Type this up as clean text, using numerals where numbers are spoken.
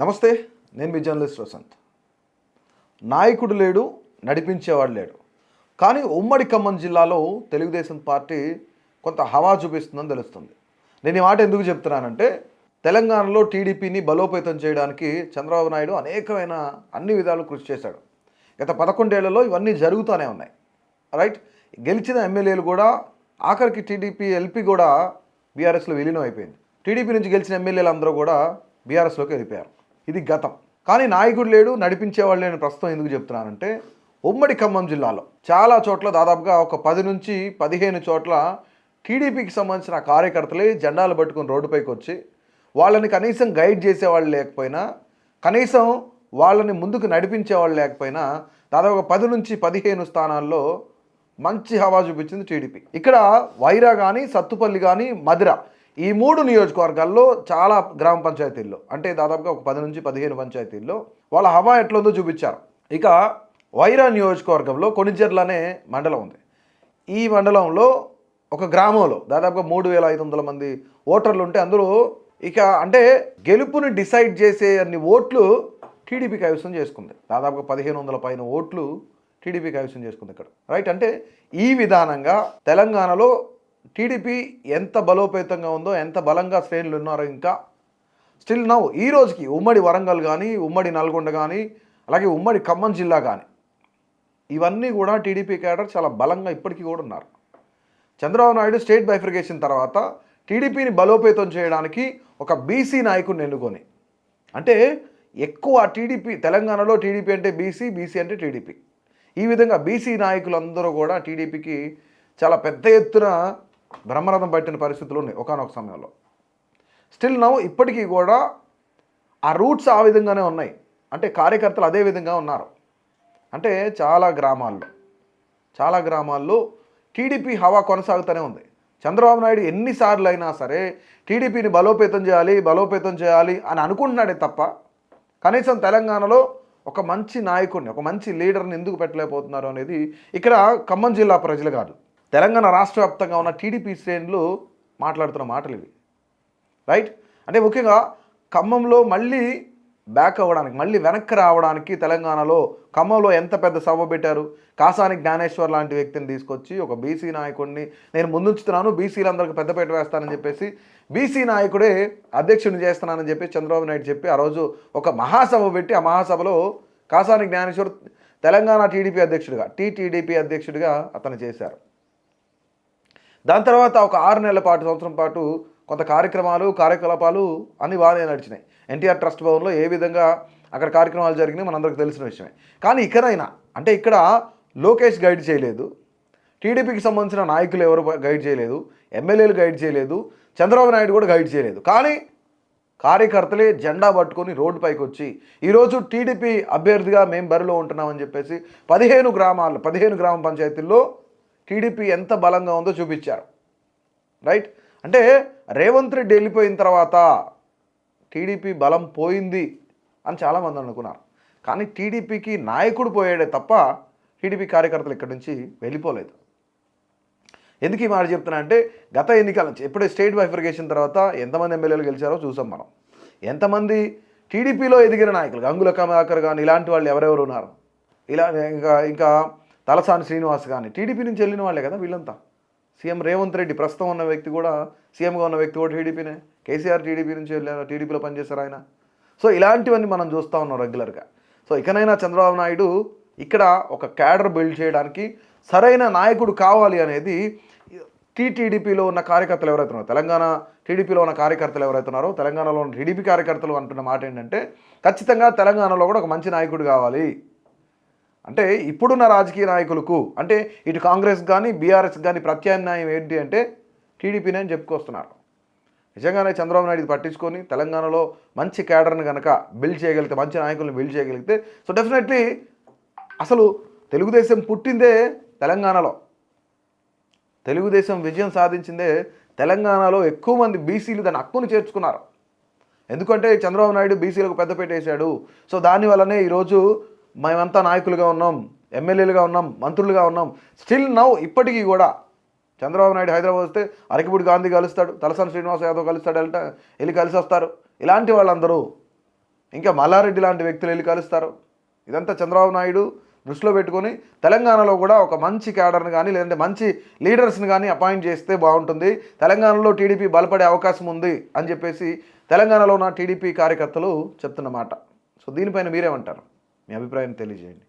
నమస్తే, నేను మీ జర్నలిస్ట్ వసంత్. నాయకుడు లేడు, నడిపించేవాడు లేడు. కానీ ఉమ్మడి ఖమ్మం జిల్లాలో తెలుగుదేశం పార్టీ కొంత హవా చూపిస్తుందని తెలుస్తుంది. నేను ఈ మాట ఎందుకు చెప్తున్నానంటే, తెలంగాణలో టీడీపీని బలోపేతం చేయడానికి చంద్రబాబు నాయుడు అనేకమైన అన్ని విధాలు కృషి చేశాడు. గత 11 ఏళ్లలో ఇవన్నీ జరుగుతూనే ఉన్నాయి. రైట్. గెలిచిన ఎమ్మెల్యేలు కూడా ఆఖరికి టీడీపీ ఎల్పీ కూడా బీఆర్ఎస్లో విలీనం అయిపోయింది. టీడీపీ నుంచి గెలిచిన ఎమ్మెల్యేలు అందరూ కూడా బీఆర్ఎస్లోకి వెళ్ళిపోయారు. ఇది గతం. కానీ నాయకుడు లేడు, నడిపించేవాళ్ళు లేని ప్రస్తుతం ఎందుకు చెప్తున్నానంటే, ఉమ్మడి ఖమ్మం జిల్లాలో చాలా చోట్ల దాదాపుగా ఒక 10 నుంచి 15 చోట్ల టీడీపీకి సంబంధించిన కార్యకర్తలే జెండాలు పట్టుకుని రోడ్డుపైకి వచ్చి వాళ్ళని కనీసం గైడ్ చేసేవాళ్ళు లేకపోయినా, కనీసం వాళ్ళని ముందుకు నడిపించేవాళ్ళు లేకపోయినా దాదాపుగా 10 నుంచి 15 స్థానాల్లో మంచి హవా చూపించింది టీడీపీ. ఇక్కడ వైరా కానీ, సత్తుపల్లి కానీ, మధిర ఈ 3 నియోజకవర్గాల్లో చాలా గ్రామ పంచాయతీల్లో, అంటే దాదాపుగా ఒక 10 నుంచి 15 పంచాయతీల్లో వాళ్ళ హవా ఎట్లుందో చూపించారు. ఇక వైరా నియోజకవర్గంలో కొణిజర్ల అనే మండలం ఉంది. ఈ మండలంలో ఒక గ్రామంలో దాదాపుగా 3500 మంది ఓటర్లు ఉంటే అందులో ఇక అంటే గెలుపుని డిసైడ్ చేసే అన్ని ఓట్లు టీడీపీ కైవసం చేసుకుంది. దాదాపుగా 1500 పైన ఓట్లు టీడీపీ కైవసం చేసుకుంది ఇక్కడ. రైట్. అంటే ఈ విధానంగా తెలంగాణలో టీడీపీ ఎంత బలోపేతంగా ఉందో, ఎంత బలంగా శ్రేణులు ఉన్నారో ఇంకా స్టిల్ నౌ ఈ రోజుకి ఉమ్మడి వరంగల్ కానీ, ఉమ్మడి నల్గొండ కానీ, అలాగే ఉమ్మడి ఖమ్మం జిల్లా కానీ ఇవన్నీ కూడా టీడీపీ క్యాడర్ చాలా బలంగా ఇప్పటికీ కూడా ఉన్నారు. చంద్రబాబు నాయుడు స్టేట్ బైఫర్కేషన్ తర్వాత టీడీపీని బలోపేతం చేయడానికి ఒక బీసీ నాయకుడిని ఎన్నుకొని, అంటే ఎక్కువ టీడీపీ తెలంగాణలో టీడీపీ అంటే బీసీ, బీసీ అంటే టీడీపీ, ఈ విధంగా బీసీ నాయకులందరూ కూడా టీడీపీకి చాలా పెద్ద ఎత్తున బ్రహ్మరథం పట్టిన పరిస్థితులు ఉన్నాయి ఒకానొక సమయంలో. స్టిల్ నౌ ఇప్పటికీ కూడా ఆ రూట్స్ ఆ విధంగానే ఉన్నాయి. అంటే కార్యకర్తలు అదే విధంగా ఉన్నారు. అంటే చాలా గ్రామాల్లో టీడీపీ హవా కొనసాగుతూనే ఉంది. చంద్రబాబు నాయుడు ఎన్నిసార్లు అయినా సరే టీడీపీని బలోపేతం చేయాలి అని అనుకుంటున్నాడే తప్ప కనీసం తెలంగాణలో ఒక మంచి నాయకుడిని, ఒక మంచి లీడర్ని ఎందుకు పెట్టలేకపోతున్నారు అనేది ఇక్కడ ఖమ్మం జిల్లా ప్రజలు కాదు, తెలంగాణ రాష్ట్ర వ్యాప్తంగా ఉన్న టీడీపీ శ్రేణులు మాట్లాడుతున్న మాటలు ఇవి. రైట్. అంటే ముఖ్యంగా ఖమ్మంలో మళ్ళీ బ్యాక్ అవ్వడానికి, మళ్ళీ వెనక్కి రావడానికి తెలంగాణలో ఖమ్మంలో ఎంత పెద్ద సభ పెట్టారు. కాసాని జ్ఞానేశ్వర్ లాంటి వ్యక్తిని తీసుకొచ్చి ఒక బీసీ నాయకుడిని నేను ముందుంచుతున్నాను, బీసీలందరికీ పెద్దపేట వేస్తానని చెప్పేసి బీసీ నాయకుడే అధ్యక్షుడిని చేస్తున్నానని చెప్పి చంద్రబాబు నాయుడు చెప్పి ఆ రోజు ఒక మహాసభ పెట్టి ఆ మహాసభలో కాసాని జ్ఞానేశ్వర్ తెలంగాణ టీడీపీ అధ్యక్షుడిగా, టీటీడీపీ అధ్యక్షుడిగా అతను చేశారు. దాని తర్వాత ఒక 6 నెలల పాటు, సంవత్సరం పాటు కొంత కార్యకలాపాలు అన్నీ బాగానే నడిచినాయి. ఎన్టీఆర్ ట్రస్ట్ భవన్లో ఏ విధంగా అక్కడ కార్యక్రమాలు జరిగినాయి మనందరికి తెలిసిన విషయమే. కానీ ఇక్కడైనా అంటే ఇక్కడ లోకేష్ గైడ్ చేయలేదు, టీడీపీకి సంబంధించిన నాయకులు ఎవరు గైడ్ చేయలేదు, ఎమ్మెల్యేలు గైడ్ చేయలేదు, చంద్రబాబు నాయుడు కూడా గైడ్ చేయలేదు. కానీ కార్యకర్తలే జెండా పట్టుకొని రోడ్డుపైకి వచ్చి ఈరోజు టీడీపీ అభ్యర్థిగా మేము బరిలో ఉంటున్నామని చెప్పేసి 15 గ్రామ పంచాయతీల్లో టీడీపీ ఎంత బలంగా ఉందో చూపించారు. రైట్. అంటే రేవంత్ రెడ్డి వెళ్ళిపోయిన తర్వాత టీడీపీ బలం పోయింది అని చాలామంది అనుకున్నారు. కానీ టీడీపీకి నాయకుడు పోయాడే తప్ప టీడీపీ కార్యకర్తలు ఇక్కడి నుంచి వెళ్ళిపోలేదు. ఎందుకు ఈ మాట చెప్తున్నా అంటే, గత ఎన్నికల నుంచి ఎప్పుడే స్టేట్ బైఫర్కేషన్ తర్వాత ఎంతమంది ఎమ్మెల్యేలు గెలిచారో చూసాం మనం. ఎంతమంది టీడీపీలో ఎదిగిన నాయకులు, గంగుల కమలాకర్ కానీ ఇలాంటి వాళ్ళు ఎవరెవరు ఉన్నారు, ఇలా ఇంకా తలసాని శ్రీనివాస్ కానీ టీడీపీ నుంచి వెళ్ళిన వాళ్ళే కదా వీళ్ళంతా. సీఎం రేవంత్ రెడ్డి ప్రస్తుతం ఉన్న వ్యక్తి కూడా, సీఎంగా ఉన్న వ్యక్తి కూడా టీడీపీనే. కేసీఆర్ టీడీపీ నుంచి వెళ్ళారు, టీడీపీలో పనిచేశారు ఆయన. సో ఇలాంటివన్నీ మనం చూస్తూ ఉన్నాం రెగ్యులర్గా. సో ఇకనైనా చంద్రబాబు నాయుడు ఇక్కడ ఒక క్యాడర్ బిల్డ్ చేయడానికి సరైన నాయకుడు కావాలి అనేది టీడీపీలో ఉన్న కార్యకర్తలు ఎవరైతే ఉన్నారో, తెలంగాణ టీడీపీలో ఉన్న కార్యకర్తలు ఎవరైతే ఉన్నారో, తెలంగాణలో ఉన్న టీడీపీ కార్యకర్తలు అంటున్న మాట ఏంటంటే, ఖచ్చితంగా తెలంగాణలో కూడా ఒక మంచి నాయకుడు కావాలి. అంటే ఇప్పుడున్న రాజకీయ నాయకులకు, అంటే ఇటు కాంగ్రెస్ కానీ బీఆర్ఎస్ కానీ ప్రత్యామ్నాయం ఏంటి అంటే టీడీపీనే అని చెప్పుకొస్తున్నారు. నిజంగానే చంద్రబాబు నాయుడు పట్టించుకొని తెలంగాణలో మంచి క్యాడర్ని కనుక బిల్డ్ చేయగలిగితే, మంచి నాయకులను బిల్డ్ చేయగలిగితే, సో డెఫినెట్లీ అసలు తెలుగుదేశం పుట్టిందే తెలంగాణలో, తెలుగుదేశం విజయం సాధించిందే తెలంగాణలో. ఎక్కువ మంది బీసీలు దాని హక్కును చేర్చుకున్నారు. ఎందుకంటే చంద్రబాబు నాయుడు బీసీలకు పెద్దపేట వేశాడు. సో దానివల్లనే ఈరోజు మేమంతా నాయకులుగా ఉన్నాం, ఎమ్మెల్యేలుగా ఉన్నాం, మంత్రులుగా ఉన్నాం. స్టిల్ నౌ ఇప్పటికీ కూడా చంద్రబాబు నాయుడు హైదరాబాద్ వస్తే అరకిపూడి గాంధీ కలుస్తాడు, తలసాని శ్రీనివాస్ యాదవ్ కలుస్తాడు, వెళ్ళి కలిసి వస్తారు. ఇలాంటి వాళ్ళందరూ ఇంకా మల్లారెడ్డి లాంటి వ్యక్తులు వెళ్ళి కలుస్తారు. ఇదంతా చంద్రబాబు నాయుడు దృష్టిలో పెట్టుకొని తెలంగాణలో కూడా ఒక మంచి క్యాడర్ని కానీ లేదంటే మంచి లీడర్స్ని కానీ అపాయింట్ చేస్తే బాగుంటుంది, తెలంగాణలో టీడీపీ బలపడే అవకాశం ఉంది అని చెప్పేసి తెలంగాణలో ఉన్న టీడీపీ కార్యకర్తలు చెప్తున్నమాట. సో దీనిపైన మీరేమంటారు? మీ అభిప్రాయం తెలియజేయండి.